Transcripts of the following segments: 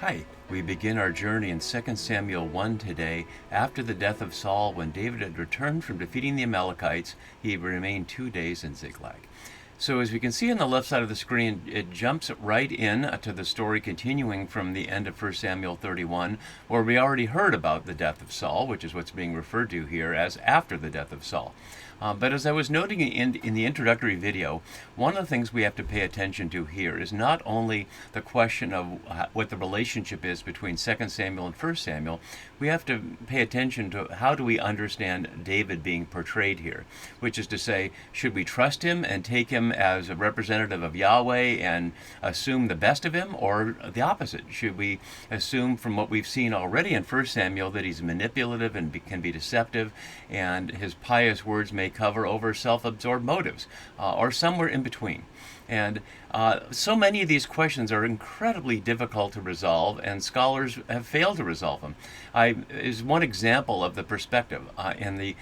Hi, we begin our journey in 2 Samuel 1 today. After the death of Saul, when David had returned from defeating the Amalekites, he remained 2 days in Ziklag. So as we can see on the left side of the screen, it jumps right in to the story continuing from the end of 1 Samuel 31, where we already heard about the death of Saul, which is what's being referred to here as after the death of Saul. But as I was noting in the introductory video, one of the things we have to pay attention to here is not only the question of what the relationship is between 2 Samuel and 1 Samuel, we have to pay attention to how do we understand David being portrayed here, which is to say, should we trust him and take him as a representative of Yahweh and assume the best of him, or the opposite? Should we assume from what we've seen already in 1 Samuel that he's manipulative and can be deceptive, and his pious words may cover over self-absorbed motives, or somewhere in between? And so many of these questions are incredibly difficult to resolve, and scholars have failed to resolve them. Is one example of the perspective. In the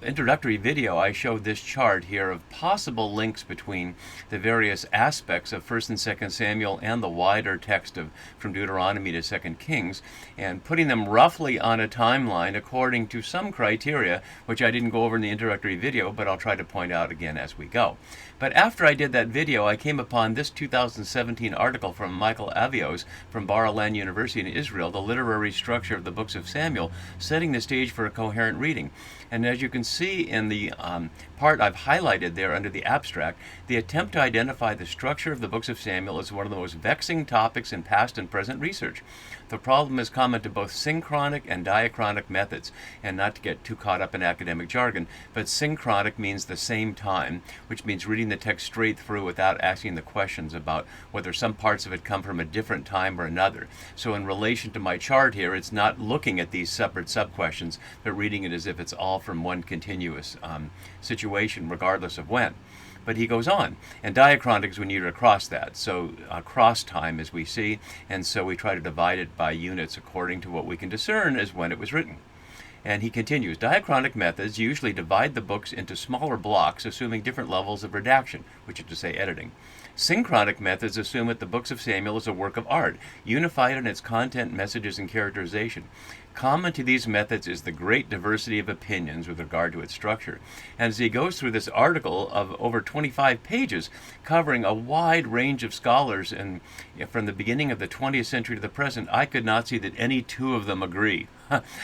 introductory video, I showed this chart here of possible links between the various aspects of 1 and 2 Samuel and the wider text of from Deuteronomy to 2 Kings, and putting them roughly on a timeline according to some criteria, which I didn't go over in the introductory video, but I'll try to point out again as we go. But after I did that video, I came upon this 2017 article from Michael Avios from Bar-Ilan University in Israel, The Literary Structure of the Books of Samuel, setting the stage for a coherent reading. And as you can see in the part I've highlighted there under the abstract, the attempt to identify the structure of the books of Samuel is one of the most vexing topics in past and present research. The problem is common to both synchronic and diachronic methods, and not to get too caught up in academic jargon, but synchronic means the same time, which means reading the text straight through without asking the questions about whether some parts of it come from a different time or another. So in relation to my chart here, it's not looking at these separate sub-questions, but reading it as if it's all from one continuous situation, regardless of when. But he goes on, and diachronic is when you're across that, so cross time as we see, and so we try to divide it by units according to what we can discern as when it was written. And he continues, diachronic methods usually divide the books into smaller blocks, assuming different levels of redaction, which is to say editing. Synchronic methods assume that the books of Samuel is a work of art, unified in its content, messages, and characterization. Common to these methods is the great diversity of opinions with regard to its structure. And as he goes through this article of over 25 pages, covering a wide range of scholars, and from the beginning of the 20th century to the present, I could not see that any two of them agree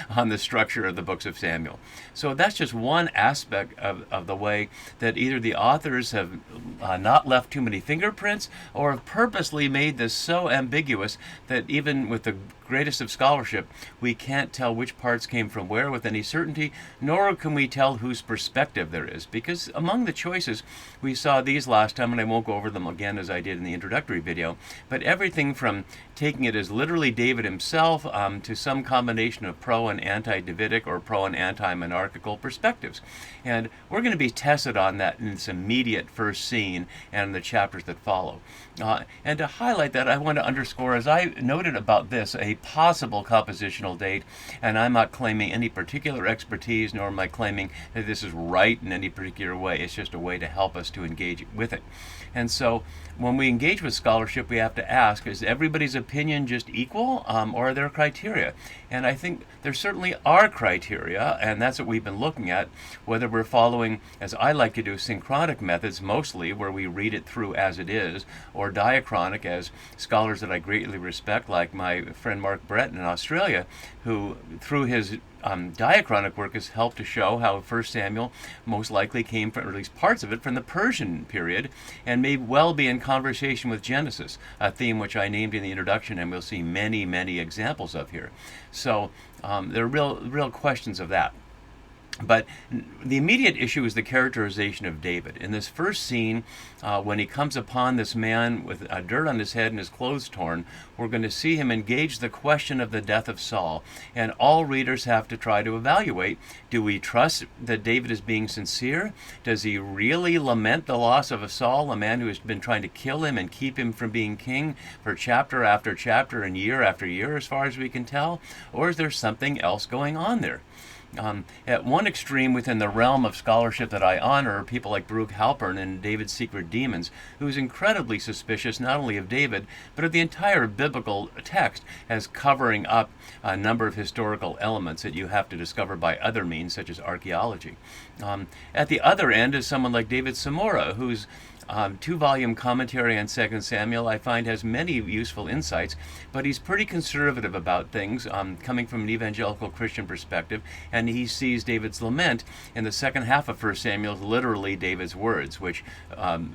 on the structure of the books of Samuel. So that's just one aspect of the way that either the authors have not left too many fingerprints, or have purposely made this so ambiguous that even with the greatest of scholarship, we can't tell which parts came from where with any certainty, nor can we tell whose perspective there is. Because among the choices, we saw these last time, and I won't go over them again as I did in the introductory video, but everything from taking it as literally David himself to some combination of pro and anti-Davidic or pro and anti-monarchical perspectives. And we're going to be tested on that in this immediate first scene and the chapters that follow. And to highlight that, I want to underscore, as I noted about this, a possible compositional date, and I'm not claiming any particular expertise, nor am I claiming that this is right in any particular way. It's just a way to help us to engage with it. And so when we engage with scholarship, we have to ask, is everybody's opinion just equal, or are there criteria? And I think there certainly are criteria, and that's what we've been looking at, whether we're following, as I like to do, synchronic methods mostly, where we read it through as it is, or diachronic, as scholars that I greatly respect, like my friend Mark Brett in Australia, who through his diachronic work has helped to show how 1 Samuel most likely came from, or at least parts of it, from the Persian period, and may well be in conversation with Genesis, a theme which I named in the introduction, and we'll see many, many examples of here. So there are real questions of that. But the immediate issue is the characterization of David. In this first scene, when he comes upon this man with dirt on his head and his clothes torn, we're going to see him engage the question of the death of Saul. And all readers have to try to evaluate, do we trust that David is being sincere? Does he really lament the loss of a Saul, a man who has been trying to kill him and keep him from being king for chapter after chapter and year after year, as far as we can tell? Or is there something else going on there? At one extreme within the realm of scholarship that I honor are people like Baruch Halpern and David's Secret Demons, who's incredibly suspicious not only of David, but of the entire biblical text as covering up a number of historical elements that you have to discover by other means, such as archaeology. At the other end is someone like David Samora, whose two-volume commentary on 2 Samuel I find has many useful insights, but he's pretty conservative about things, coming from an evangelical Christian perspective, and he sees David's lament in the second half of 1 Samuel as literally David's words, which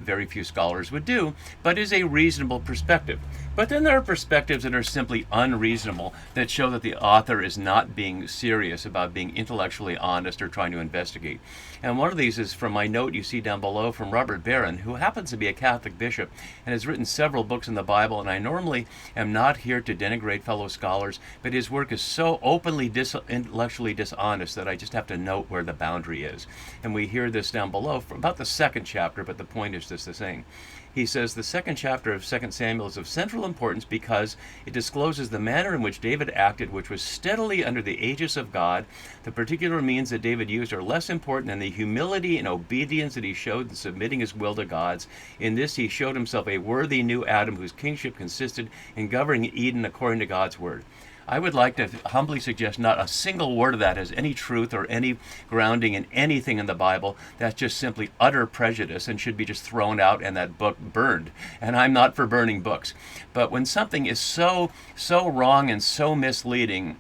very few scholars would do, but is a reasonable perspective. But then there are perspectives that are simply unreasonable, that show that the author is not being serious about being intellectually honest or trying to investigate. And one of these is from my note you see down below from Robert Barron, who happens to be a Catholic bishop and has written several books in the Bible, and I normally am not here to denigrate fellow scholars, but his work is so openly intellectually dishonest that I just have to note where the boundary is. And we hear this down below from about the second chapter, but the point is just the same. He says the second chapter of 2 Samuel is of central importance because it discloses the manner in which David acted, which was steadily under the aegis of God. The particular means that David used are less important than the humility and obedience that he showed in submitting his will to God's. In this he showed himself a worthy new Adam whose kingship consisted in governing Eden according to God's word. I would like to humbly suggest not a single word of that has any truth or any grounding in anything in the Bible. That's just simply utter prejudice and should be just thrown out and that book burned. And I'm not for burning books. But when something is so wrong and so misleading,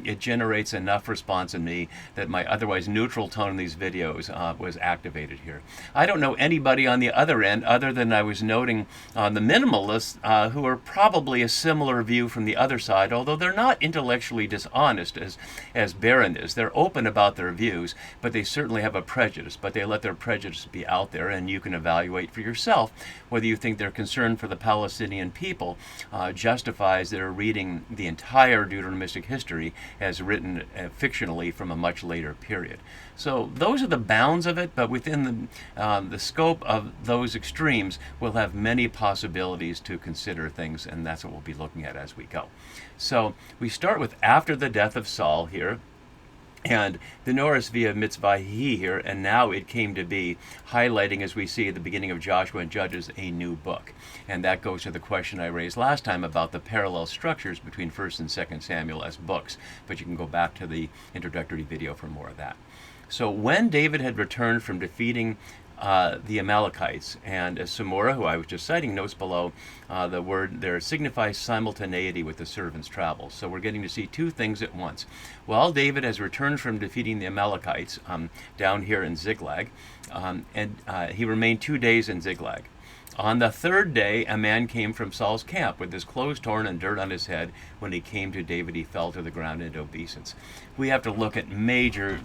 it generates enough response in me that my otherwise neutral tone in these videos was activated here. I don't know anybody on the other end other than I was noting the minimalists who are probably a similar view from the other side, although they're not intellectually dishonest as Barron is. They're open about their views, but they certainly have a prejudice, but they let their prejudice be out there, and you can evaluate for yourself whether you think their concern for the Palestinian people justifies their reading the entire Deuteronomistic history as written fictionally from a much later period. So those are the bounds of it, but within the scope of those extremes, we'll have many possibilities to consider things, and that's what we'll be looking at as we go. So we start with after the death of Saul here, and the Norris via mitzvah here, and now it came to be, highlighting, as we see at the beginning of Joshua and Judges, a new book. And that goes to the question I raised last time about the parallel structures between 1 and 2 Samuel as books, but you can go back to the introductory video for more of that. So when David had returned from defeating the Amalekites, and as Samora, who I was just citing, notes below, the word there signifies simultaneity with the servant's travels. So we're getting to see two things at once. While David has returned from defeating the Amalekites down here in Ziklag, and he remained 2 days in Ziklag. On the third day, a man came from Saul's camp with his clothes torn and dirt on his head. When he came to David, he fell to the ground in obeisance. We have to look at major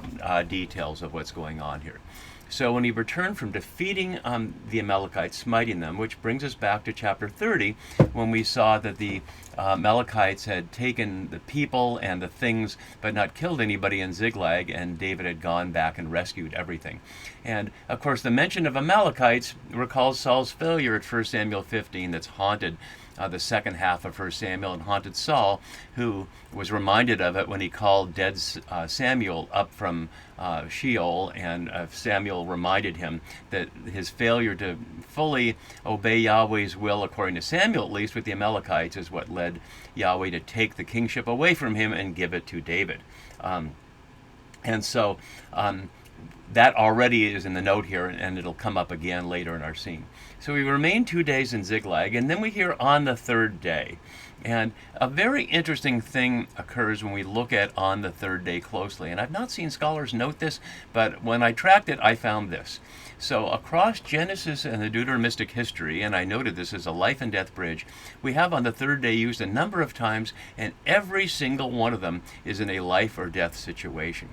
details of what's going on here. So when he returned from defeating the Amalekites, smiting them, which brings us back to chapter 30, when we saw that the Amalekites had taken the people and the things, but not killed anybody in Ziklag, and David had gone back and rescued everything. And, of course, the mention of Amalekites recalls Saul's failure at 1 Samuel 15 that's haunted the second half of 1 Samuel and haunted Saul, who was reminded of it when he called dead Samuel up from Sheol, and Samuel reminded him that his failure to fully obey Yahweh's will, according to Samuel at least, with the Amalekites, is what led Yahweh to take the kingship away from him and give it to David. And so that already is in the note here, and it'll come up again later in our scene. So we remain 2 days in Ziklag, and then we hear on the third day. And a very interesting thing occurs when we look at on the third day closely. And I've not seen scholars note this, but when I tracked it, I found this. So across Genesis and the Deuteronomistic history, and I noted this as a life and death bridge, we have on the third day used a number of times, and every single one of them is in a life or death situation.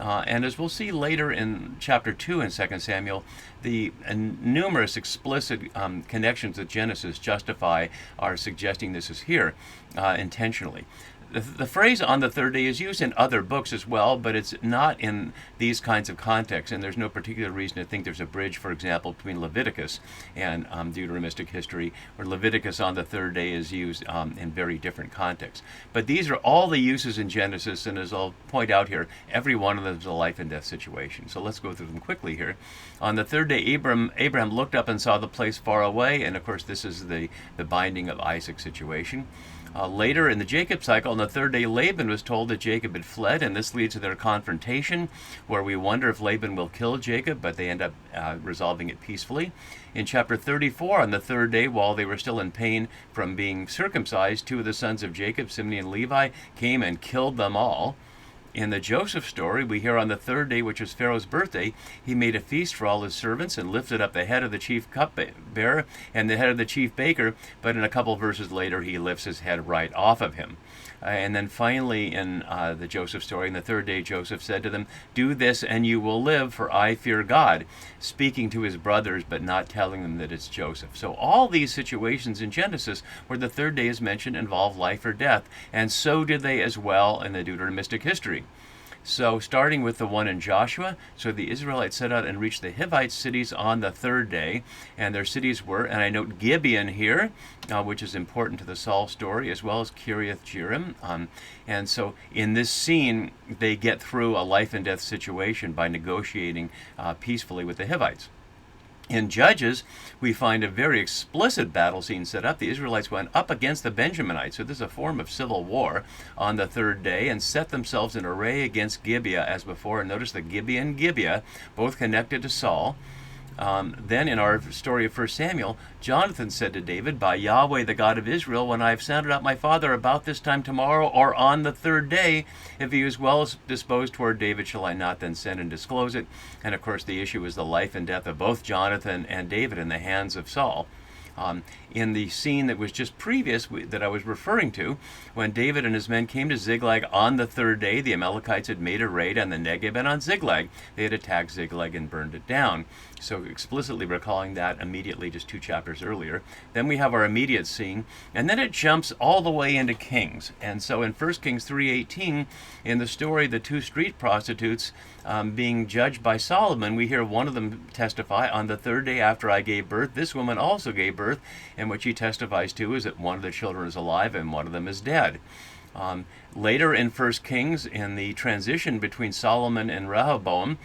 And as we'll see later in chapter 2 in 2 Samuel, the numerous explicit connections that Genesis justify are suggesting this is here intentionally. the phrase on the third day is used in other books as well, but it's not in these kinds of contexts, and there's no particular reason to think there's a bridge, for example, between Leviticus and Deuteronomistic history, where Leviticus on the third day is used in very different contexts. But these are all the uses in Genesis, and as I'll point out here, every one of them is a life and death situation. So let's go through them quickly here. On the third day, Abraham looked up and saw the place far away, and of course this is the binding of Isaac situation. Later in the Jacob cycle, on the third day, Laban was told that Jacob had fled, and this leads to their confrontation, where we wonder if Laban will kill Jacob, but they end up resolving it peacefully. In chapter 34, on the third day, while they were still in pain from being circumcised, two of the sons of Jacob, Simeon and Levi, came and killed them all. In the Joseph story, we hear on the third day, which was Pharaoh's birthday, he made a feast for all his servants and lifted up the head of the chief cupbearer and the head of the chief baker, but in a couple verses later, he lifts his head right off of him. And then finally, in the Joseph story, in the third day, Joseph said to them, "Do this and you will live, for I fear God," speaking to his brothers, but not telling them that it's Joseph. So all these situations in Genesis where the third day is mentioned involve life or death, and so did they as well in the Deuteronomistic history. So starting with the one in Joshua, so the Israelites set out and reached the Hivite cities on the third day, and their cities were, and I note Gibeon here, which is important to the Saul story, as well as Kiriath Jearim. And so in this scene, they get through a life and death situation by negotiating peacefully with the Hivites. In Judges, we find a very explicit battle scene set up. The Israelites went up against the Benjaminites, so this is a form of civil war, on the third day, and set themselves in array against Gibeah as before. And notice that Gibeah, both connected to Saul. Then in our story of 1 Samuel, Jonathan said to David, "By Yahweh, the God of Israel, when I have sounded out my father about this time tomorrow or on the third day, if he is well disposed toward David, shall I not then send and disclose it?" And of course the issue is the life and death of both Jonathan and David in the hands of Saul. In the scene that was just previous that I was referring to, when David and his men came to Ziklag on the third day, the Amalekites had made a raid on the Negev and on Ziklag. They had attacked Ziklag and burned it down. So explicitly recalling that immediately just 2 chapters earlier. Then we have our immediate scene, and then it jumps all the way into Kings. And so in 1 Kings 3:18, in the story, the 2 street prostitutes being judged by Solomon, we hear one of them testify, "On the third day after I gave birth, this woman also gave birth," and what she testifies to is that one of the children is alive and one of them is dead. Later in 1 Kings, in the transition between Solomon and Rehoboam,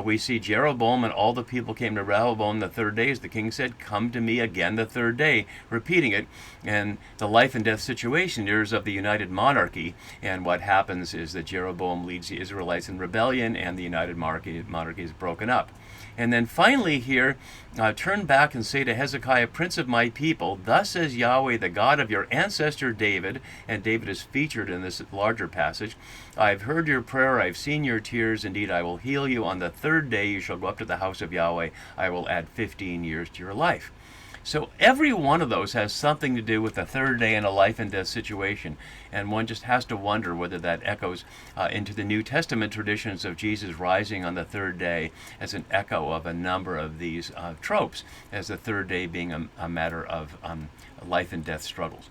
we see Jeroboam and all the people came to Rehoboam the third day, as the king said, "Come to me again the third day," repeating it. And the life and death situation is of the united monarchy, and what happens is that Jeroboam leads the Israelites in rebellion, and the united monarchy is broken up. And then finally here, turn back and say to Hezekiah, "Prince of my people, thus says Yahweh, the God of your ancestor David," and David is featured in this larger passage, "I've heard your prayer, I've seen your tears, indeed I will heal you. On the third day you shall go up to the house of Yahweh. I will add 15 years to your life." So every one of those has something to do with the third day in a life and death situation. And one just has to wonder whether that echoes into the New Testament traditions of Jesus rising on the third day as an echo of a number of these tropes, as the third day being a matter of life and death struggles.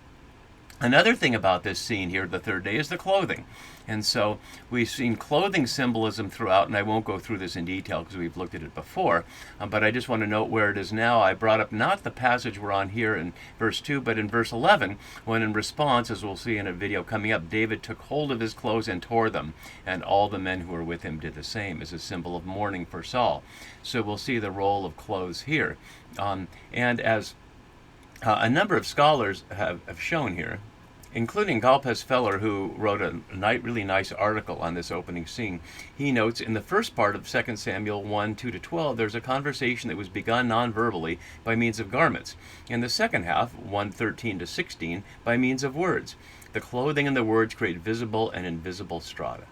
Another thing about this scene here, the third day, is the clothing. And so we've seen clothing symbolism throughout, and I won't go through this in detail because we've looked at it before, but I just want to note where it is now. I brought up not the passage we're on here in verse 2, but in verse 11, when in response, as we'll see in a video coming up, David took hold of his clothes and tore them, and all the men who were with him did the same, as a symbol of mourning for Saul. So we'll see the role of clothes here. And as a number of scholars have shown here, including Galpes Feller, who wrote a really nice article on this opening scene. He notes in the first part of 2 Samuel 1, 2-12, there's a conversation that was begun non-verbally by means of garments. In the second half, 1:13-16, by means of words. The clothing and the words create visible and invisible strata.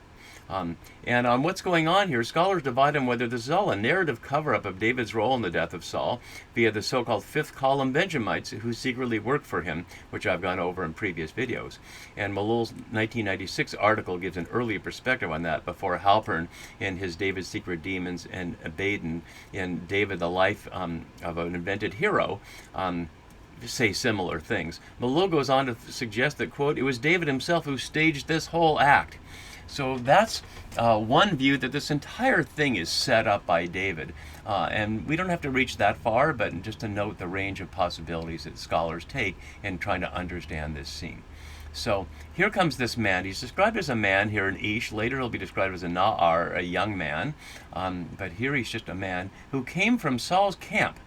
And on what's going on here, scholars divide on whether this is all a narrative cover-up of David's role in the death of Saul via the so-called fifth column Benjamites who secretly worked for him, which I've gone over in previous videos. And Malul's 1996 article gives an earlier perspective on that before Halpern in his David's Secret Demons and Baden in David, the Life of an Invented Hero, say similar things. Malil goes on to suggest that, quote, it was David himself who staged this whole act. So that's one view, that this entire thing is set up by David. And we don't have to reach that far, but just to note the range of possibilities that scholars take in trying to understand this scene. So here comes this man. He's described as a man here in Ish. Later he'll be described as a Na'ar, a young man. But here he's just a man who came from Saul's camp.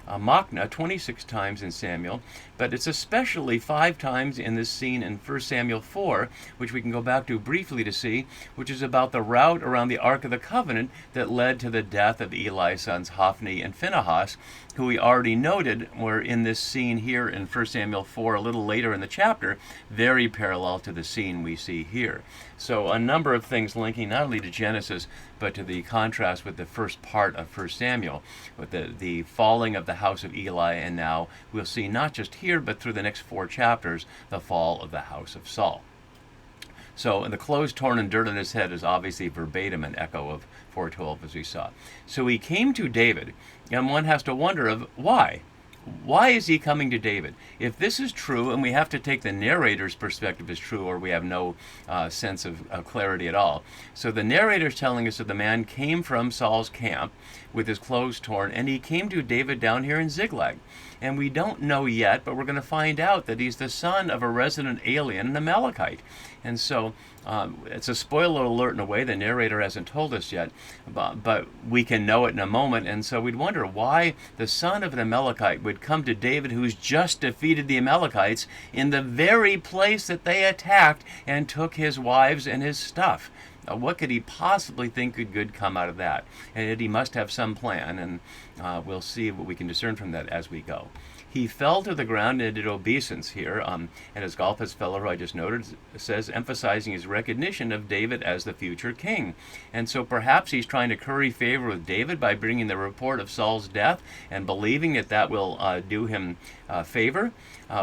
Machna 26 times in Samuel, but it's especially 5 times in this scene in 1 Samuel 4, which we can go back to briefly to see, which is about the route around the Ark of the Covenant that led to the death of Eli's sons Hophni and Phinehas, who we already noted were in this scene here in 1 Samuel 4 a little later in the chapter, very parallel to the scene we see here. So a number of things linking not only to Genesis, but to the contrast with the first part of 1 Samuel, with the falling of the house of Eli, and now we'll see not just here, but through the next 4 chapters, the fall of the house of Saul. So the clothes torn and dirt on his head is obviously verbatim an echo of 4:12, as we saw. So he came to David, and one has to wonder of why. Why is he coming to David? If this is true, and we have to take the narrator's perspective as true, or we have no sense of clarity at all. So the narrator's telling us that the man came from Saul's camp with his clothes torn, and he came to David down here in Ziklag. And we don't know yet, but we're going to find out that he's the son of a resident alien, an Amalekite. And so it's a spoiler alert in a way. The narrator hasn't told us yet, but we can know it in a moment. And so we'd wonder why the son of an Amalekite would come to David, who's just defeated the Amalekites in the very place that they attacked and took his wives and his stuff. What could he possibly think could good come out of that? And he must have some plan, and we'll see what we can discern from that as we go. He fell to the ground and did obeisance here, and as Golfus Feller, who I just noted, says, emphasizing his recognition of David as the future king. And so perhaps he's trying to curry favor with David by bringing the report of Saul's death and believing that that will do him favor.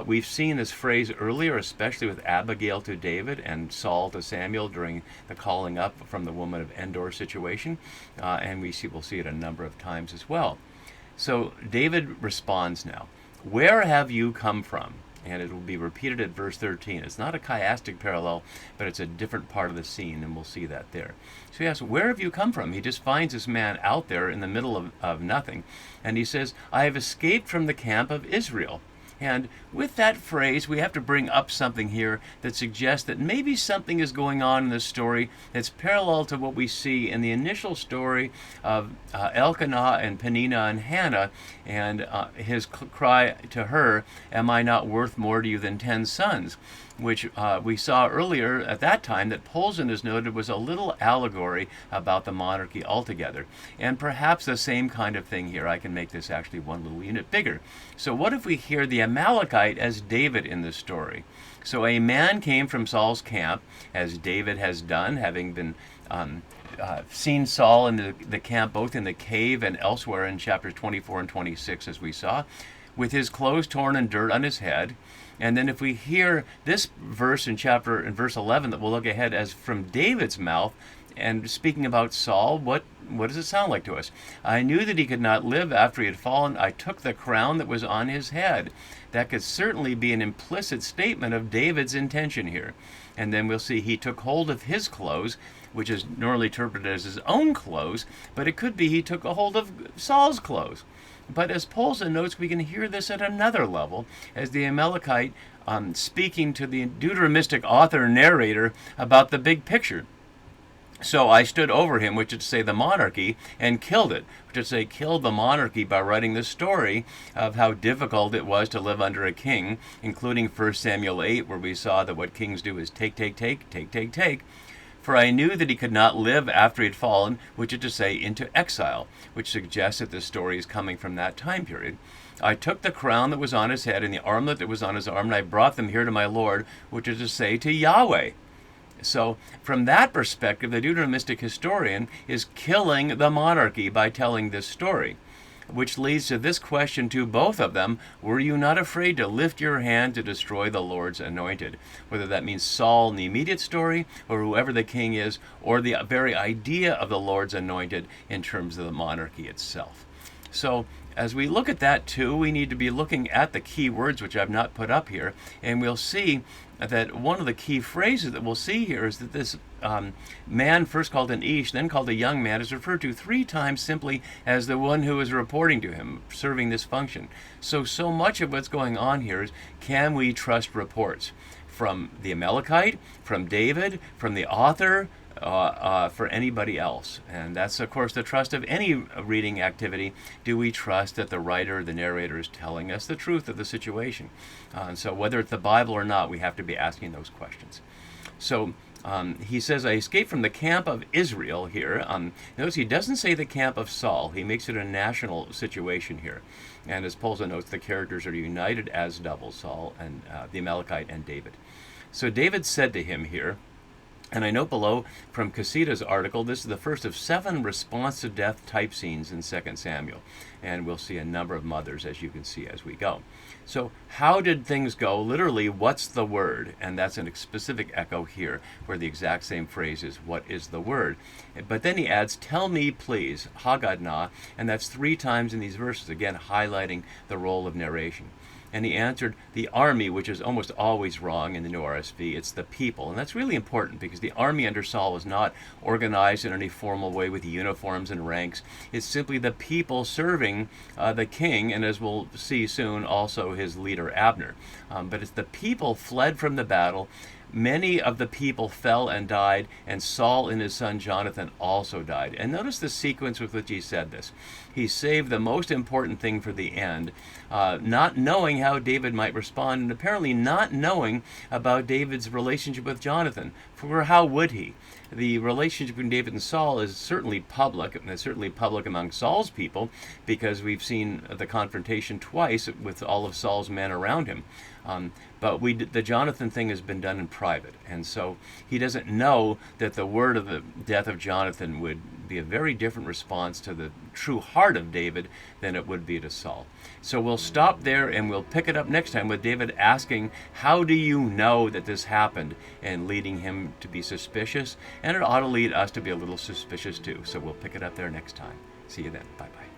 We've seen this phrase earlier, especially with Abigail to David and Saul to Samuel during the calling up from the woman of Endor situation, and we'll see it a number of times as well. So David responds now. Where have you come from? And it will be repeated at verse 13. It's not a chiastic parallel, but it's a different part of the scene, and we'll see that there. So he asks, where have you come from? He just finds this man out there in the middle of nothing. And he says, I have escaped from the camp of Israel. And with that phrase, we have to bring up something here that suggests that maybe something is going on in this story that's parallel to what we see in the initial story of Elkanah and Peninnah and Hannah, and his cry to her, am I not worth more to you than 10 sons? Which we saw earlier at that time that Poulsen has noted was a little allegory about the monarchy altogether. And perhaps the same kind of thing here. I can make this actually one little unit bigger. So what if we hear the Amalekite as David in this story? So a man came from Saul's camp, as David has done, having been seen Saul in the camp both in the cave and elsewhere in chapters 24 and 26, as we saw, with his clothes torn and dirt on his head. And then if we hear this verse in verse 11 that we'll look ahead as from David's mouth, and speaking about Saul, what does it sound like to us? I knew that he could not live after he had fallen. I took the crown that was on his head. That could certainly be an implicit statement of David's intention here. And then we'll see he took hold of his clothes, which is normally interpreted as his own clothes, but it could be he took a hold of Saul's clothes. But as Poulsen notes, we can hear this at another level, as the Amalekite speaking to the Deuteromistic author-narrator about the big picture. So I stood over him, which is to say the monarchy, and killed it, which is to say killed the monarchy by writing the story of how difficult it was to live under a king, including 1 Samuel 8, where we saw that what kings do is take. For I knew that he could not live after he had fallen, which is to say, into exile, which suggests that this story is coming from that time period. I took the crown that was on his head and the armlet that was on his arm, and I brought them here to my Lord, which is to say, to Yahweh. So from that perspective, the Deuteronomistic historian is killing the monarchy by telling this story, which leads to this question to both of them: were you not afraid to lift your hand to destroy the Lord's anointed? Whether that means Saul in the immediate story, or whoever the king is, or the very idea of the Lord's anointed in terms of the monarchy itself. So as we look at that too, we need to be looking at the key words, which I've not put up here, and we'll see that one of the key phrases that we'll see here is that this man, first called an Ish, then called a young man, is referred to 3 times simply as the one who is reporting to him, serving this function. So much of what's going on here is, can we trust reports from the Amalekite, from David, from the author, for anybody else? And that's, of course, the trust of any reading activity. Do we trust that the writer, the narrator, is telling us the truth of the situation? So whether it's the Bible or not, we have to be asking those questions. So he says, I escaped from the camp of Israel here. Notice he doesn't say the camp of Saul. He makes it a national situation here. And as Polza notes, the characters are united as doubles, Saul and the Amalekite and David. So David said to him here, and I note below from Casita's article, this is the first of 7 response to death type scenes in 2 Samuel. And we'll see a number of mothers, as you can see, as we go. So how did things go? Literally, what's the word? And that's a specific echo here, where the exact same phrase is, what is the word? But then he adds, tell me, please, Hagadna, and that's 3 times in these verses, again highlighting the role of narration. And he answered, the army, which is almost always wrong in the New RSV. It's the people. And that's really important, because the army under Saul was not organized in any formal way with uniforms and ranks. It's simply the people serving the king, and as we'll see soon, also his leader Abner. But it's the people fled from the battle. Many of the people fell and died, and Saul and his son Jonathan also died. And notice the sequence with which he said this. He saved the most important thing for the end, not knowing how David might respond, and apparently not knowing about David's relationship with Jonathan. For how would he? The relationship between David and Saul is certainly public, and it's certainly public among Saul's people, because we've seen the confrontation twice with all of Saul's men around him. But the Jonathan thing has been done in private, and so he doesn't know that the word of the death of Jonathan would be a very different response to the true heart of David than it would be to Saul. So we'll stop there, and we'll pick it up next time with David asking, how do you know that this happened, and leading him to be suspicious, and it ought to lead us to be a little suspicious too. So we'll pick it up there next time. See you then. Bye-bye.